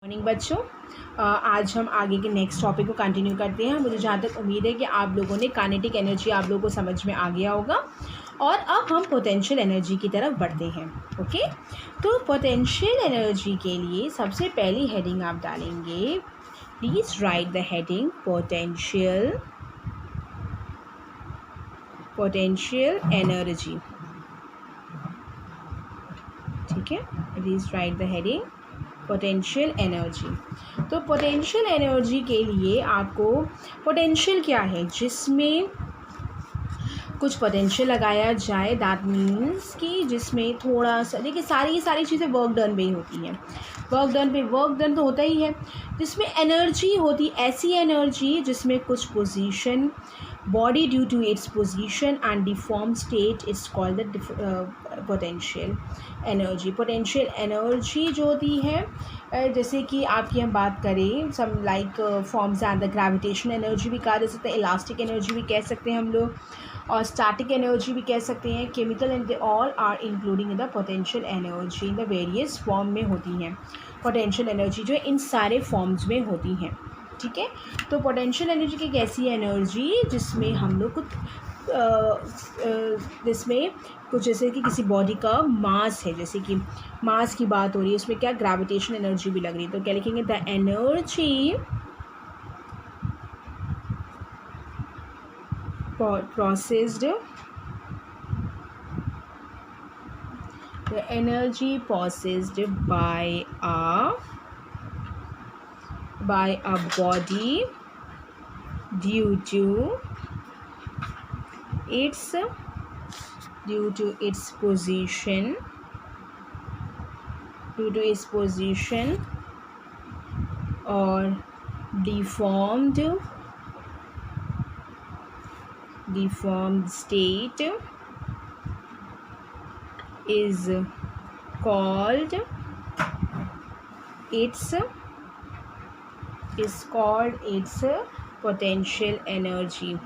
Morning बच्चों, आज हम आगे के नेक्स्ट टॉपिक को कंटिन्यू करते हैं। मुझे जहाँ तक उम्मीद है कि आप लोगों ने काइनेटिक एनर्जी आप लोगों को समझ में आ गया होगा और अब हम पोटेंशियल एनर्जी की तरफ बढ़ते हैं। ओके, तो पोटेंशियल एनर्जी के लिए सबसे पहली हेडिंग आप डालेंगे, please write the heading potential energy. ठीक है, please write the heading potential energy. तो पोटेंशियल एनर्जी के लिए आपको पोटेंशियल क्या है, जिसमें कुछ पोटेंशियल लगाया जाए, दैट मीन्स कि जिसमें थोड़ा सा, देखिए सारी चीज़ें वर्क डन पे ही होती हैं। वर्क डन तो होता ही है, जिसमें एनर्जी होती, ऐसी एनर्जी जिसमें कुछ position body due to its position and deform state its called the potential energy. Potential energy जो होती है, जैसे कि आपकी हम बात करें, some like forms and the gravitation energy भी कहा जा सकता है, इलास्टिक एनर्जी भी कह सकते हैं हम लोग, और स्टैटिक एनर्जी भी कह सकते हैं। Chemical and they all are including in the potential energy in the various form में होती हैं। पोटेंशियल एनर्जी जो है इन सारे फॉर्म्स में होती हैं। ठीक है, तो पोटेंशियल एनर्जी की एक ऐसी एनर्जी जिसमें हम लोग जिसमें कुछ जैसे कि किसी बॉडी का मास है, जैसे कि मास की बात हो रही है, उसमें क्या ग्रेविटेशन एनर्जी भी लग रही है, तो क्या लिखेंगे, the energy processed by a body due to its position or deformed state is called its potential energy।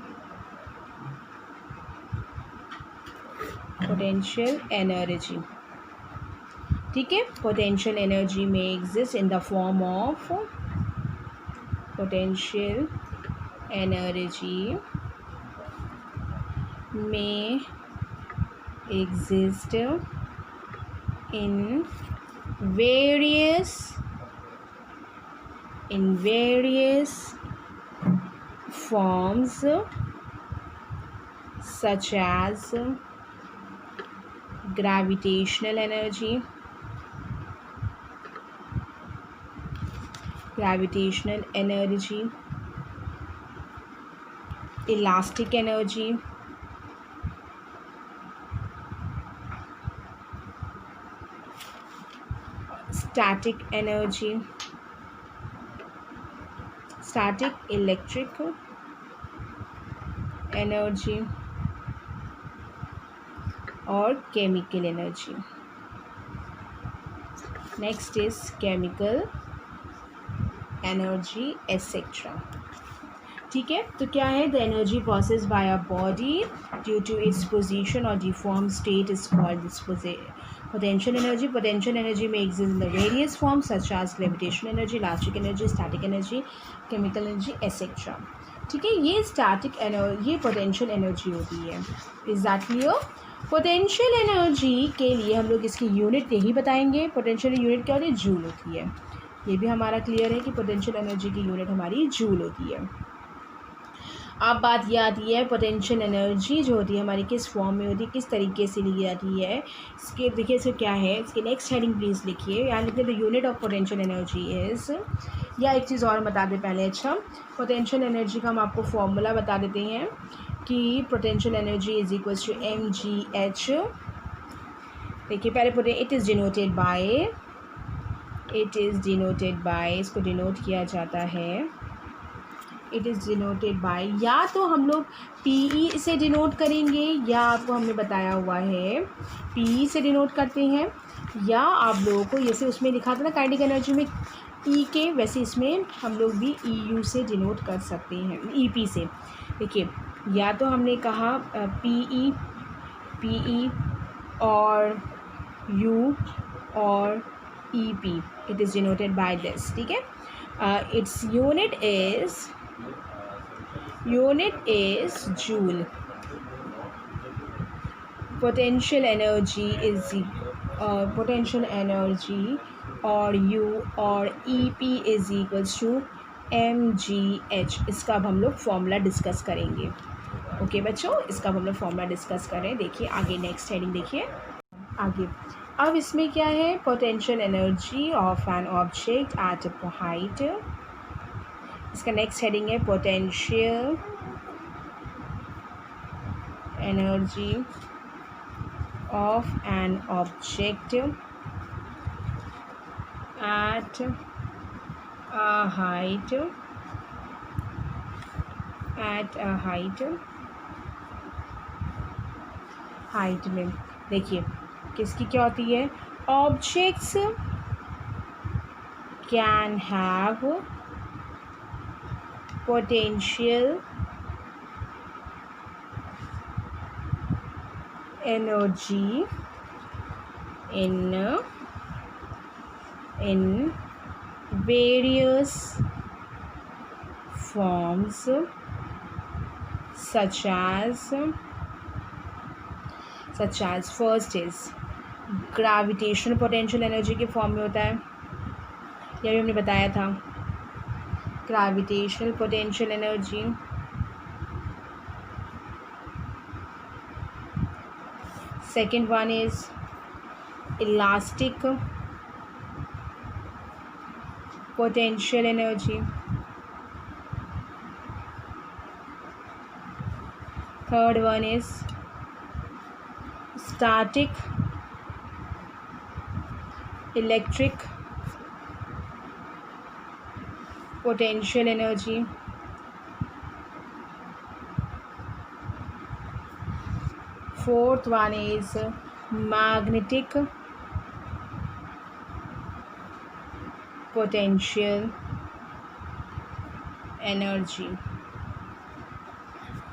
ठीक है, पोटेंशियल एनर्जी में exist in the form of potential energy may exist in various forms such as gravitational energy, elastic energy, static energy, static electric energy और chemical energy। Next is chemical energy etc। ठीक है, तो क्या है, the energy process by a body due to its position और deform state is called this potential energy. Potential energy में exist in the various forms such as gravitational energy, elastic energy, static energy, chemical energy etcetera. ठीक है, ये static energy, ये potential energy होती है। Is that clear? Potential energy के लिए हम लोग इसकी यूनिट यही बताएंगे। पोटेंशियल यूनिट क्या होती है, जूल होती है। ये भी हमारा क्लियर है कि पोटेंशियल एनर्जी की यूनिट हमारी जूल होती है। अब बात ये आती है, पोटेंशियल एनर्जी जो होती है हमारी किस फॉर्म में होती है, किस तरीके से ली जाती है। इसके देखिए, इसके क्या है, इसके नेक्स्ट हेडिंग प्लीज़ लिखिए, यहाँ लिखिए, the unit of potential energy is, या एक चीज़ और बता दें पहले। अच्छा, पोटेंशियल एनर्जी का हम आपको फॉर्मूला बता देते हैं कि potential energy is equals to mgh। देखिए पहले इट इज़ डिनोटेड बाय, इसको डिनोट किया जाता है, इट इज़ डिनोटेड बाय, या तो हम लोग PE से डिनोट करेंगे, या आपको हमने बताया हुआ है PE से डिनोट करते हैं, या आप लोगों को जैसे उसमें लिखा था ना काइनेटिक एनर्जी में E के, वैसे इसमें हम लोग भी EU से डिनोट कर सकते हैं, EP से। देखिए, या तो हमने कहा PE और U और EP, It is denoted by this. ठीक है. Its unit is joule. Potential energy और U और EP is equals to mgh. इसका अब हम लोग फॉर्मूला डिस्कस करेंगे. ओके बच्चों, इसका अब हम लोग फॉर्मूला डिस्कस करें. देखिए आगे नेक्स्ट हेडिंग देखिए आगे. अब इसमें क्या है, potential energy of an object at a height. इसका नेक्स्ट हेडिंग है potential energy of an object at a height में. देखिए किसकी क्या होती है, objects can have potential energy in various forms such as first is gravitational potential energy के form में होता है, यह भी हमने बताया था. Gravitational potential energy. Second one is elastic potential energy. Third one is static electric potential energy. Fourth one is magnetic potential energy.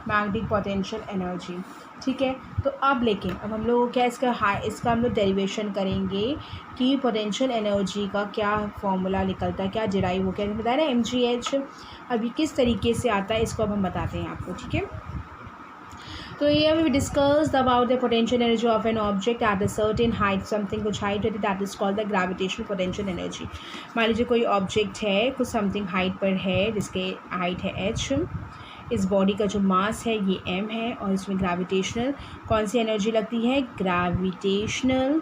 Magnetic potential energy. ठीक है, तो अब हम लोग क्या इसका हम लोग डेरिवेशन करेंगे कि पोटेंशियल एनर्जी का क्या फॉर्मूला निकलता है, क्या डिराइव हो, क्या बताया ना mgh. अभी किस तरीके से आता है इसको अब हम बताते हैं आपको. ठीक है, तो ये we discussed about the potential energy of an object at a certain height. Something कुछ हाइट होती है, that is called the gravitational potential energy. मान लीजिए कोई ऑब्जेक्ट है, कुछ समथिंग हाइट पर है, जिसके हाइट है h. इस बॉडी का जो मास है ये m है, और इसमें ग्रेविटेशनल कौन सी एनर्जी लगती है, gravitational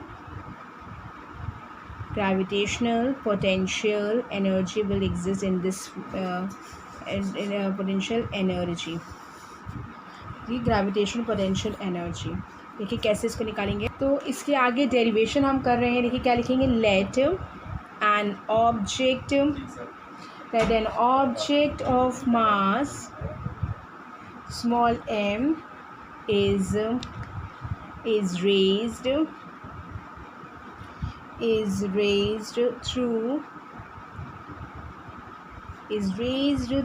potential energy will exist in this potential energy. Gravitational potential energy. देखिए कैसे इसको निकालेंगे, तो इसके आगे डेरिवेशन हम कर रहे हैं. देखिए क्या लिखेंगे, let an object of mass small m is raised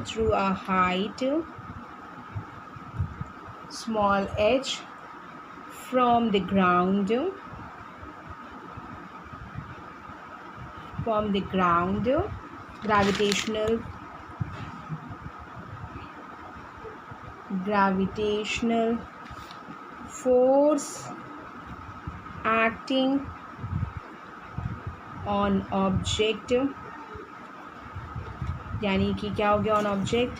through a height small h from the ground. Gravitational force acting on object, यानी कि क्या हो गया, on object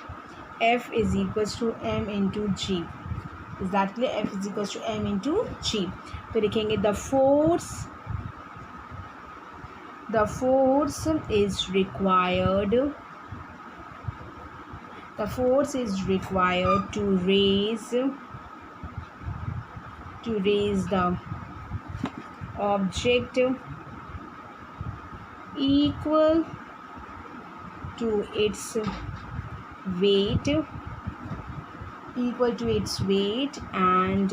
F is equals to m into G. Is that clear, F is equals to m into G. तो लिखेंगे the force is required to raise the object equal to its weight and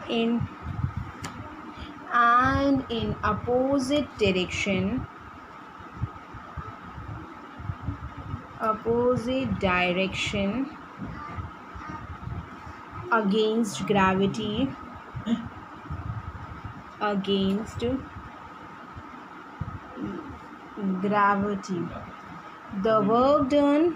in opposite direction against gravity gravity. The work done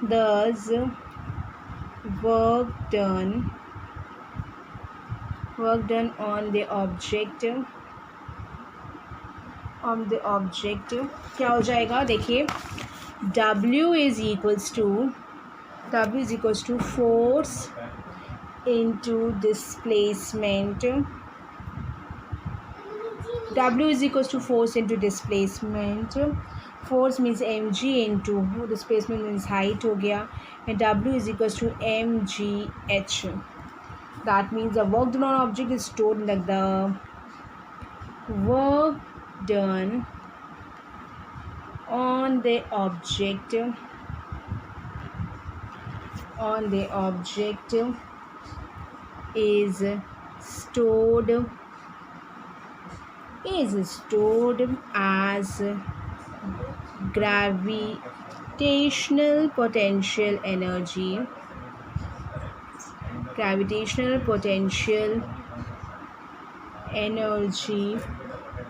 on the object क्या हो जाएगा? देखिए, W is equals to force into displacement. W is equals to force into displacement. Force means mg into displacement means height हो गया, and W is equals to mgh. That means the work done on object is stored like the work done on the object is stored as gravitational potential energy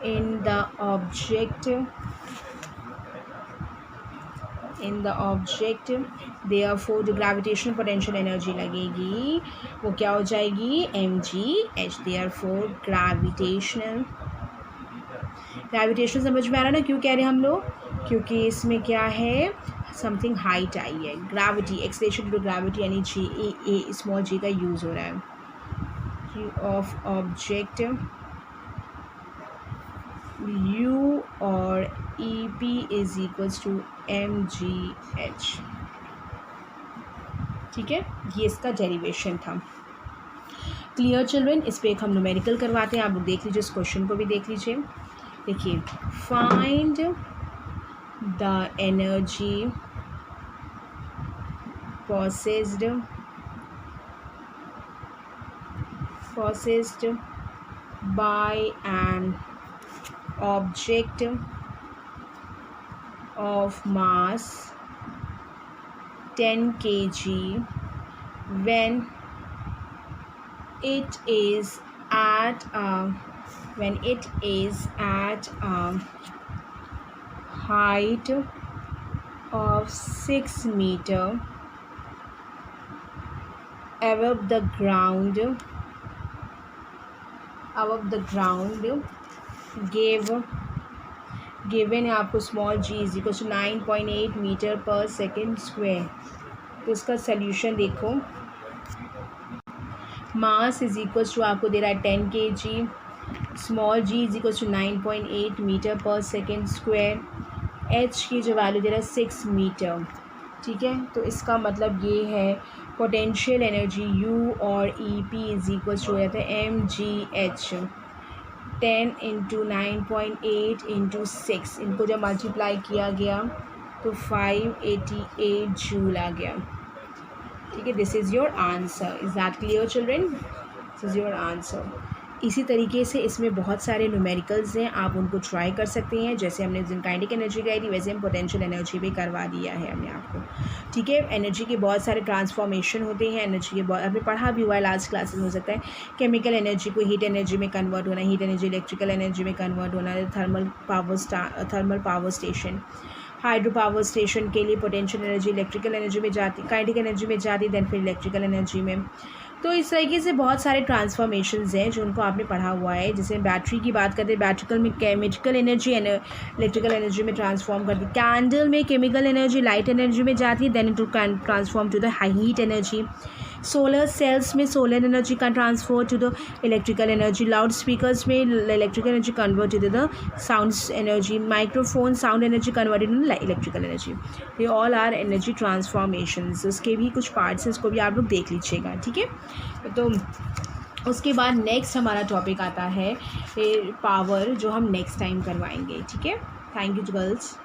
in the object. Therefore जो gravitational potential energy लगेगी वो क्या हो जाएगी? mgh. Therefore gravitational समझ में आ रहा ना क्यों कह रहे हैं हम लोग? क्योंकि इसमें क्या है, समथिंग हाइट आई है, ग्रेविटी, एक्सेलरेशन टू ग्रेविटी यानी जी ए स्मॉल जी का यूज़ हो रहा है ऑफ ऑब्जेक्ट u और EP is equals to mgh. ठीक है, ये इसका डेरिवेशन था. Clear children? इस पर एक हम न्यूमेरिकल करवाते हैं, आप लोग देख लीजिए, इस क्वेश्चन को भी देख लीजिए. देखिए, find the energy possessed by an object of mass 10 kg when it is at a height of 6 meter above the ground given है आपको small g is equal to 9.8 metre per second square. तो इसका solution देखो, mass is equal to आपको दे रहा है 10 kg, small g is equal to 9.8 metre per second square, h की जो वैल्यू दे रहा है 6 मीटर. ठीक है, तो इसका मतलब ये है पोटेंशियल एनर्जी U और EP इज इक्वल टू हो जाता है mgh. 10 इंटू 9.8 इंटू 6, इनको जब मल्टीप्लाई किया गया तो 588 जूल आ गया. ठीक है, this is your answer. Is that clear children? This is your answer. इसी तरीके से इसमें बहुत सारे न्यूमेरिकल्स हैं, आप उनको ट्राई कर सकते हैं. जैसे हमने काइनेटिक एनर्जी कराई थी वैसे हम पोटेंशियल एनर्जी भी करवा दिया है हमने आपको. ठीक है, एनर्जी के बहुत सारे ट्रांसफॉर्मेशन होते हैं. एनर्जी के बहुत आपने पढ़ा भी हुआ है लास्ट क्लासेस में, हो सकता है केमिकल एनर्जी को हीट एनर्जी में कन्वर्ट होना, हीट एनर्जी इलेक्ट्रिकल एनर्जी में कन्वर्ट होना, thermal power station, hydro power station के लिए पोटेंशियल एनर्जी इलेक्ट्रिकल एनर्जी में जाती, काइनेटिक एनर्जी में जाती, देन फिर इलेक्ट्रिकल एनर्जी में. तो इस तरीके से बहुत सारे ट्रांसफॉर्मेशंस हैं जो उनको आपने पढ़ा हुआ है. जैसे बैटरी की बात करते हैं, बैटरिकल में केमिकल एनर्जी इलेक्ट्रिकल एनर्जी में ट्रांसफॉर्म करती है. कैंडल में केमिकल एनर्जी लाइट एनर्जी में जाती है, then it can transform to the heat energy. Solar cells में सोलर एनर्जी का transfer to the electrical energy. Loud speakers में electrical energy convert to the sound energy. Microphone sound energy converted to electrical energy. ये all are energy transformations. उसके भी कुछ parts हैं, उसको भी आप लोग देख लीजिएगा. ठीक है, तो उसके बाद नेक्स्ट हमारा टॉपिक आता है पावर, जो हम नेक्स्ट टाइम करवाएंगे. ठीक है, थैंक यू गर्ल्स.